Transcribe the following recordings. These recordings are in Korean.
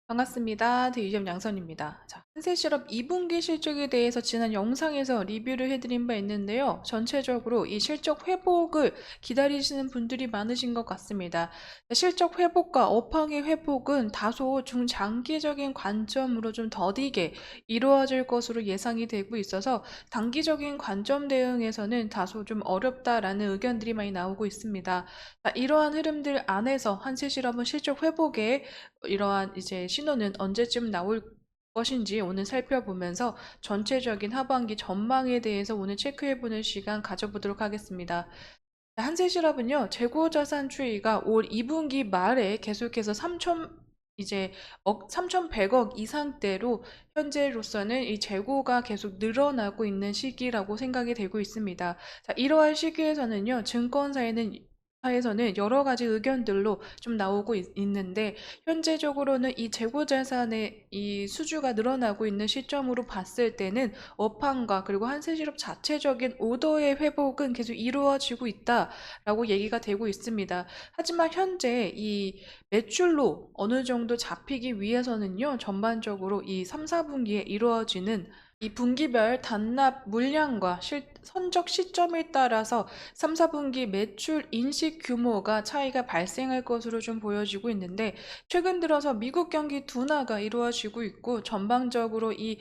반갑습니다. 대리점 양선입니다. 자, 한세실업 2분기 실적에 대해서 지난 영상에서 리뷰를 해드린 바 있는데요. 전체적으로 이 실적 회복을 기다리시는 분들이 많으신 것 같습니다. 실적 회복과 업황의 회복은 다소 중장기적인 관점으로 좀 더디게 이루어질 것으로 예상이 되고 있어서 단기적인 관점 대응에서는 다소 좀 어렵다라는 의견들이 많이 나오고 있습니다. 자, 이러한 흐름들 안에서 한세실업은 실적 회복에 이러한 이제 신호는 언제쯤 나올 것인지 오늘 살펴보면서 전체적인 하반기 전망에 대해서 오늘 체크해보는 시간 가져보도록 하겠습니다. 한세실업은요, 재고자산 추이가 올 2분기 말에 계속해서 3,100억 이상대로 현재로서는 이 재고가 계속 늘어나고 있는 시기라고 생각이 되고 있습니다. 자, 이러한 시기에서는요, 증권사에서는 여러 가지 의견들로 좀 나오고 있는데, 현재적으로는 이 재고자산의 이 수주가 늘어나고 있는 시점으로 봤을 때는 업황과 그리고 한세실업 자체적인 오더의 회복은 계속 이루어지고 있다라고 얘기가 되고 있습니다. 하지만 현재 이 매출로 어느 정도 잡히기 위해서는요, 전반적으로 이 3, 4분기에 이루어지는 이 분기별 단납 물량과 선적 시점에 따라서 3, 4분기 매출 인식 규모가 차이가 발생할 것으로 좀 보여지고 있는데, 최근 들어서 미국 경기 둔화가 이루어지고 있고 전방적으로 이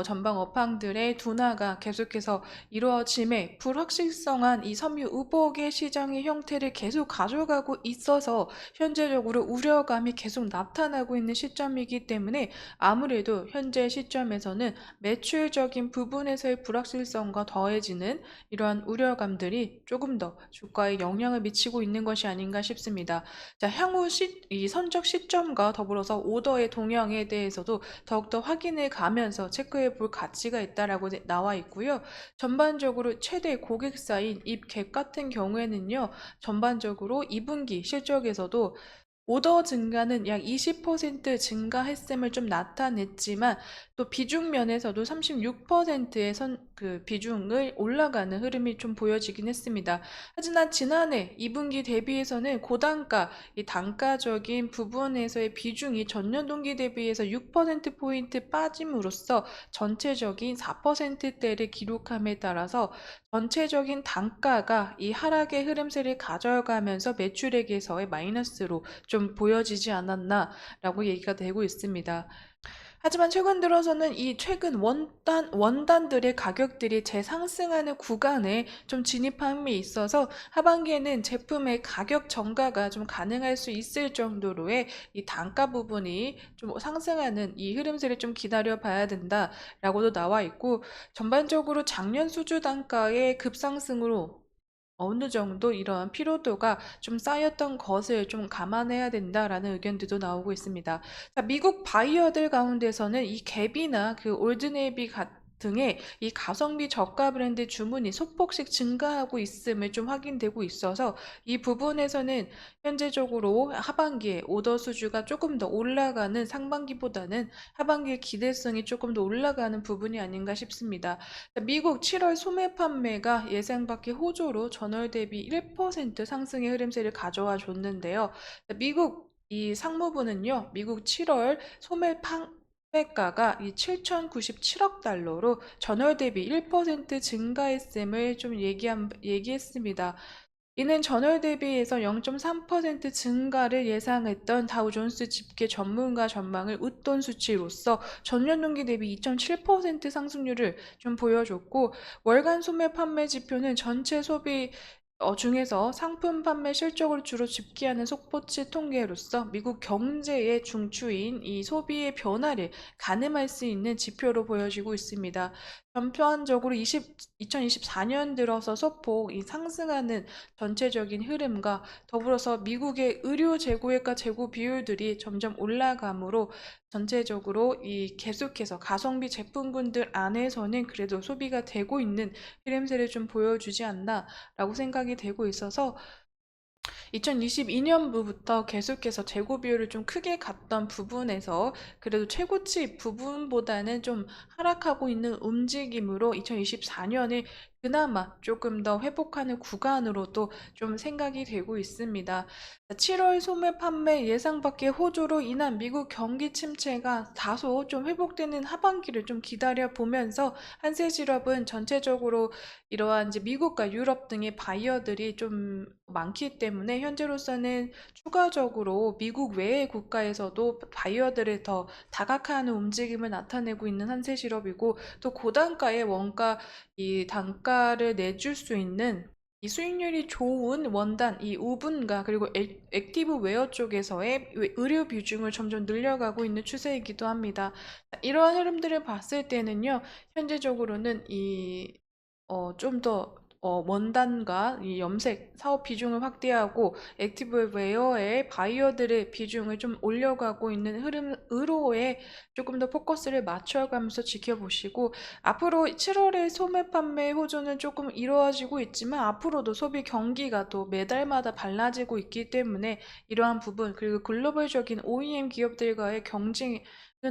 전방 업황들의 둔화가 계속해서 이루어짐에 불확실성한 이 섬유 의복의 시장의 형태를 계속 가져가고 있어서 현재적으로 우려감이 계속 나타나고 있는 시점이기 때문에 아무래도 현재 시점에서는 매출적인 부분에서의 불확실성과 더해지는 이러한 우려감들이 조금 더 주가에 영향을 미치고 있는 것이 아닌가 싶습니다. 자, 향후 이 선적 시점과 더불어서 오더의 동향에 대해서도 더욱더 확인해 가면서 체크해 볼 가치가 있다라고 나와 있고요. 전반적으로 최대 고객사인 입객 같은 경우에는요, 전반적으로 2분기 실적에서도 오더 증가는 약 20% 증가했음을 좀 나타냈지만 또 비중 면에서도 36%의 비중을 올라가는 흐름이 좀 보여지긴 했습니다. 하지만 지난해 2분기 대비해서는 고단가, 이 단가적인 부분에서의 비중이 전년 동기 대비해서 6%포인트 빠짐으로써 전체적인 4%대를 기록함에 따라서 전체적인 단가가 이 하락의 흐름세를 가져가면서 매출액에서의 마이너스로 좀 보여지지 않았나라고 얘기가 되고 있습니다. 하지만 최근 들어서는 이 최근 원단들의 가격들이 재상승하는 구간에 좀 진입함이 있어서 하반기에는 제품의 가격 정가가 좀 가능할 수 있을 정도로의 이 단가 부분이 좀 상승하는 이 흐름세를 좀 기다려 봐야 된다라고도 나와 있고, 전반적으로 작년 수주 단가의 급상승으로 어느 정도 이러한 피로도가 좀 쌓였던 것을 좀 감안해야 된다라는 의견들도 나오고 있습니다. 자, 미국 바이어들 가운데서는 이 갭이나 그 올드네이비 등의 이 가성비 저가 브랜드 주문이 소폭씩 증가하고 있음을 좀 확인되고 있어서 이 부분에서는 현재적으로 하반기에 오더 수주가 조금 더 올라가는, 상반기보다는 하반기의 기대성이 조금 더 올라가는 부분이 아닌가 싶습니다. 미국 7월 소매 판매가 예상 밖의 호조로 전월 대비 1% 상승의 흐름세를 가져와 줬는데요. 미국 이 상무부는요, 미국 7월 소매 판매가가 이 7,097억 달러로 전월 대비 1% 증가했음을 좀 얘기했습니다. 이는 전월 대비해서 0.3% 증가를 예상했던 다우존스 집계 전문가 전망을 웃돈 수치로서 전년 동기 대비 2.7% 상승률을 좀 보여줬고, 월간 소매 판매 지표는 전체 소비 중에서 상품 판매 실적을 주로 집계하는 속보치 통계로서 미국 경제의 중추인 이 소비의 변화를 가늠할 수 있는 지표로 보여지고 있습니다. 전반적으로 2024년 들어서 소폭 이 상승하는 전체적인 흐름과 더불어서 미국의 의료 재고액과 재고 비율들이 점점 올라가므로 전체적으로 이 계속해서 가성비 제품군들 안에서는 그래도 소비가 되고 있는 흐름세를 좀 보여주지 않나라고 생각이 되고 있어서 2022년부터 계속해서 재고 비율을 좀 크게 갔던 부분에서 그래도 최고치 부분보다는 좀 하락하고 있는 움직임으로 2024년에 그나마 조금 더 회복하는 구간으로도 좀 생각이 되고 있습니다. 7월 소매 판매 예상 밖의 호조로 인한 미국 경기 침체가 다소 좀 회복되는 하반기를 좀 기다려 보면서 한세실업은 전체적으로 이러한 이제 미국과 유럽 등의 바이어들이 좀 많기 때문에 현재로서는 추가적으로 미국 외의 국가에서도 바이어들을 더 다각화하는 움직임을 나타내고 있는 한세실업이고, 또 고단가의 원가 이 단가를 내줄 수 있는 이 수익률이 좋은 원단, 이 우분과 그리고 액티브 웨어 쪽에서의 의류 비중을 점점 늘려가고 있는 추세이기도 합니다. 이러한 흐름들을 봤을 때는요, 현재적으로는 좀 더 원단과 이 염색 사업 비중을 확대하고 액티브 웨어의 바이어들의 비중을 좀 올려가고 있는 흐름으로의 조금 더 포커스를 맞춰가면서 지켜보시고, 앞으로 7월에 소매 판매 호조는 조금 이루어지고 있지만 앞으로도 소비 경기가 또 매달마다 달라지고 있기 때문에 이러한 부분, 그리고 글로벌적인 OEM 기업들과의 경쟁은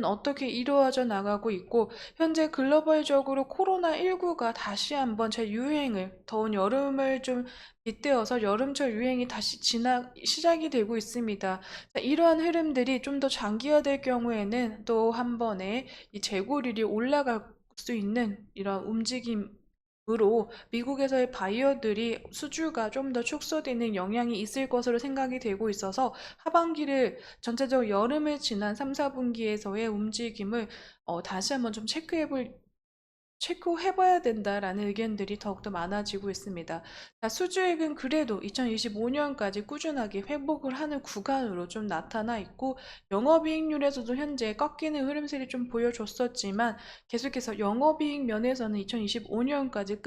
어떻게 이루어져 나가고 있고, 현재 글로벌적으로 코로나19가 다시 한번 재유행을, 더운 여름을 좀 빗대어서 여름철 유행이 다시 시작이 되고 있습니다. 자, 이러한 흐름들이 좀 더 장기화될 경우에는 또 한 번에 이 재고률이 올라갈 수 있는 이런 움직임으로 미국에서의 바이어들이 수주가 좀 더 축소되는 영향이 있을 것으로 생각이 되고 있어서 하반기를 전체적으로 여름을 지난 3, 4분기에서의 움직임을 다시 한번 좀 체크해봐야 된다라는 의견들이 더욱더 많아지고 있습니다. 자, 수주액은 그래도 2025년까지 꾸준하게 회복을 하는 구간으로 좀 나타나 있고, 영업이익률에서도 현재 꺾이는 흐름세를 좀 보여줬었지만 계속해서 영업이익 면에서는 2025년까지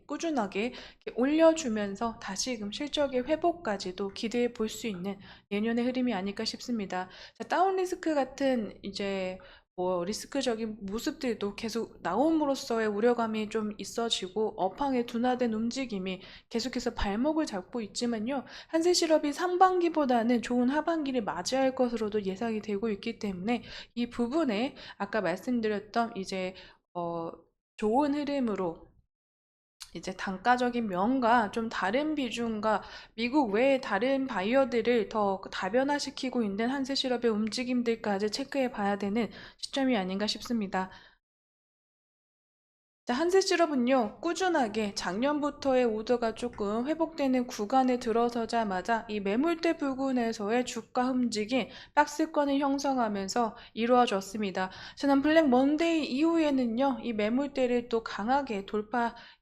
꾸준하게 올려주면서 다시금 실적의 회복까지도 기대해 볼 수 있는 내년의 흐름이 아닐까 싶습니다. 자, 다운리스크 같은 이제 리스크적인 모습들도 계속 나옴으로써의 우려감이 좀 있어지고 업황의 둔화된 움직임이 계속해서 발목을 잡고 있지만요. 한세실업이 상반기보다는 좋은 하반기를 맞이할 것으로도 예상이 되고 있기 때문에 이 부분에 아까 말씀드렸던 이제 어, 좋은 흐름으로 이제 단가적인 면과 좀 다른 비중과 미국 외의 다른 바이어들을 더 다변화시키고 있는 한세실업의 움직임들까지 체크해 봐야 되는 시점이 아닌가 싶습니다. 자, 한세실업은요, 꾸준하게 작년부터의 오더가 조금 회복되는 구간에 들어서자마자 이 매물대 부근에서의 주가 움직임, 박스권을 형성하면서 이루어졌습니다. 지난 블랙 먼데이 이후에는요, 이 매물대를 또 강하게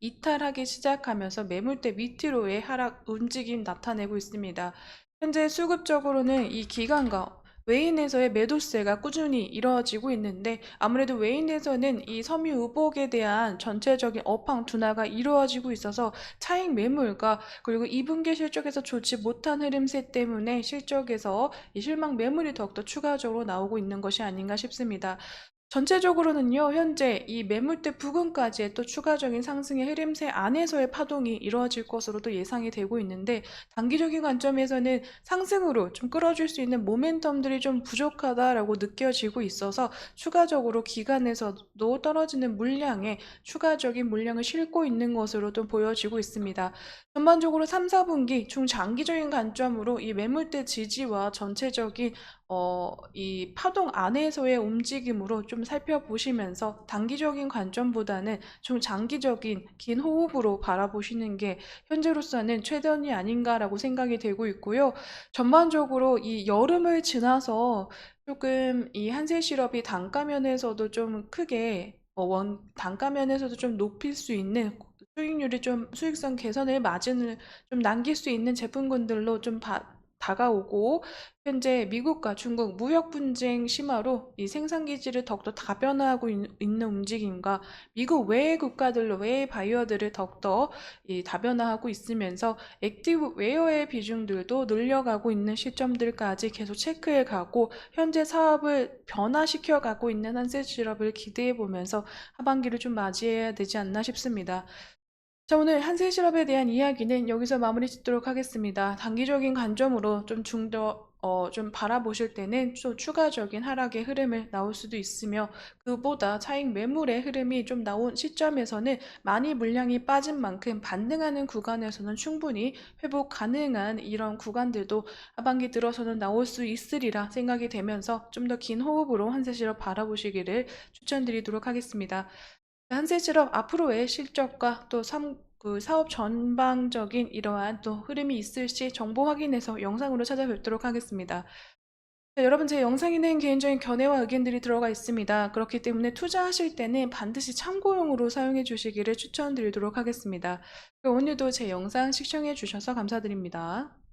이탈하기 시작하면서 매물대 밑으로의 하락 움직임 나타내고 있습니다. 현재 수급적으로는 이 기간과 외인에서의 매도세가 꾸준히 이루어지고 있는데, 아무래도 외인에서는 이 섬유 의복에 대한 전체적인 업황 둔화가 이루어지고 있어서 차익 매물과 그리고 2분기 실적에서 좋지 못한 흐름세 때문에 실적에서 이 실망 매물이 더욱더 추가적으로 나오고 있는 것이 아닌가 싶습니다. 전체적으로는요, 현재 이 매물대 부근까지의 또 추가적인 상승의 흐름세 안에서의 파동이 이루어질 것으로도 예상이 되고 있는데, 단기적인 관점에서는 상승으로 좀 끌어줄 수 있는 모멘텀들이 좀 부족하다라고 느껴지고 있어서 추가적으로 기간에서도 떨어지는 물량에 추가적인 물량을 싣고 있는 것으로도 보여지고 있습니다. 전반적으로 3, 4분기 중장기적인 관점으로 이 매물대 지지와 전체적인 이 파동 안에서의 움직임으로 좀 살펴보시면서 단기적인 관점보다는 좀 장기적인 긴 호흡으로 바라보시는 게 현재로서는 최선이 아닌가라고 생각이 되고 있고요. 전반적으로 이 여름을 지나서 조금 이 한세실업이 단가면에서도 좀 크게 단가면에서도 좀 높일 수 있는 수익률이 좀 수익성 개선의 마진을 좀 남길 수 있는 제품군들로 좀 다가오고, 현재 미국과 중국 무역 분쟁 심화로 이 생산 기지를 더욱더 다변화하고 있는 움직임과 미국 외의 국가들로 외의 바이어들을 더욱더 다변화하고 있으면서 액티브 웨어의 비중들도 늘려가고 있는 시점들까지 계속 체크해 가고 현재 사업을 변화시켜 가고 있는 한세실업을 기대해 보면서 하반기를 좀 맞이해야 되지 않나 싶습니다. 자, 오늘 한세실업에 대한 이야기는 여기서 마무리 짓도록 하겠습니다. 단기적인 관점으로 좀 좀 바라보실 때는 또 추가적인 하락의 흐름을 나올 수도 있으며 그보다 차익 매물의 흐름이 좀 나온 시점에서는 많이 물량이 빠진 만큼 반등하는 구간에서는 충분히 회복 가능한 이런 구간들도 하반기 들어서는 나올 수 있으리라 생각이 되면서 좀 더 긴 호흡으로 한세실업 바라보시기를 추천드리도록 하겠습니다. 한세실업 앞으로의 실적과 또 그 사업 전방적인 이러한 또 흐름이 있을 시 정보 확인해서 영상으로 찾아뵙도록 하겠습니다. 자, 여러분 제 영상에는 개인적인 견해와 의견들이 들어가 있습니다. 그렇기 때문에 투자하실 때는 반드시 참고용으로 사용해 주시기를 추천드리도록 하겠습니다. 오늘도 제 영상 시청해 주셔서 감사드립니다.